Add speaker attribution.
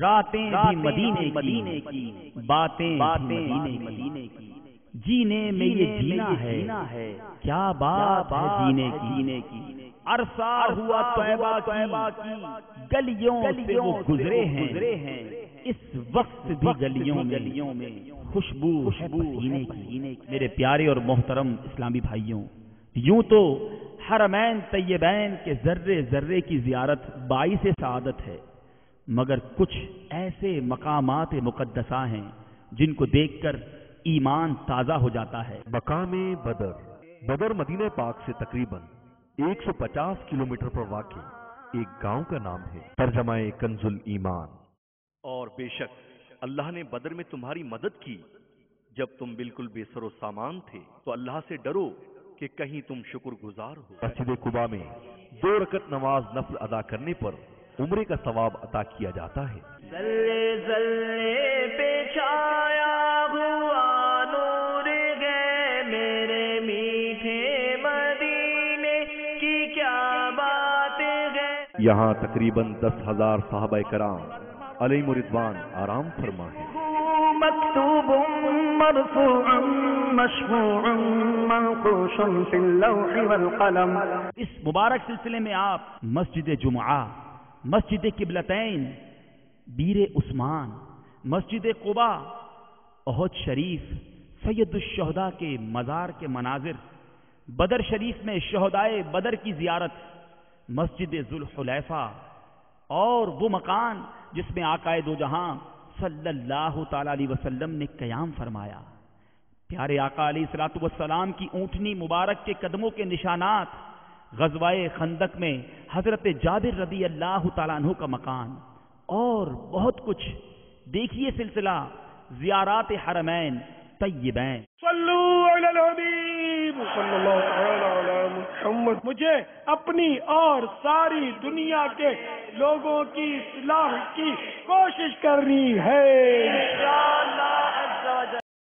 Speaker 1: راتیں بھی مدینے کی باتیں مدینے کی، جینے میں یہ جینا ہے کیا بات ہے جینے کی، عرصہ ہوا طیبہ کی گلیوں سے وہ گزرے ہیں، اس وقت بھی گلیوں میں خوشبو ہے پسینے کی۔ میرے پیارے اور محترم اسلامی بھائیوں، یوں تو حرمین طیبین کے ذرے ذرے کی زیارت باعث سعادت ہے، مگر کچھ ایسے مقامات مقدسہ ہیں جن کو دیکھ کر ایمان تازہ ہو جاتا ہے۔
Speaker 2: مقام بدر مدینہ پاک سے تقریباً 150 کلومیٹر پر واقع ایک گاؤں کا نام ہے۔ ترجمہ کنز الایمان۔
Speaker 3: اور بے شک اللہ نے بدر میں تمہاری مدد کی جب تم بالکل بے سر و سامان تھے، تو اللہ سے ڈرو کہ کہیں تم شکر گزار ہو۔
Speaker 2: مسجد قباء میں 2 رکعت نماز نفل ادا کرنے پر عمرے کا ثواب عطا کیا جاتا ہے۔
Speaker 4: ذرے ذرے پہ چھایا ہوا نور ہے میرے میٹھے مدینے کی کیا بات ہے۔
Speaker 2: یہاں تقریباً 10,000 صحابہ کرام علیہم رضوان آرام فرما ہے۔
Speaker 4: مکتوب مرفوع مشفوع منقوش فی اللوح والقلم۔
Speaker 1: اس مبارک سلسلے میں آپ مسجد جمعہ، مسجد قبلتین، بیر عثمان، مسجد قباء، احد شریف، سید الشہداء کے مزار کے مناظر، بدر شریف میں شہدائے بدر کی زیارت، مسجد ذوالحلیفہ اور وہ مکان جس میں آقائے دو جہاں صلی اللہ تعالی علیہ وسلم نے قیام فرمایا، پیارے آقا علیہ الصلوۃ والسلام کی اونٹنی مبارک کے قدموں کے نشانات، غزوہ خندق میں حضرت جابر رضی اللہ تعالیٰ عنہ کا مکان اور بہت کچھ۔ دیکھیے سلسلہ زیارات حرمین طیبین۔
Speaker 5: صلو علی الحبیب صلی اللہ تعالی علی محمد۔ مجھے اپنی اور ساری دنیا کے لوگوں کی اصلاح کی کوشش کرنی ہے۔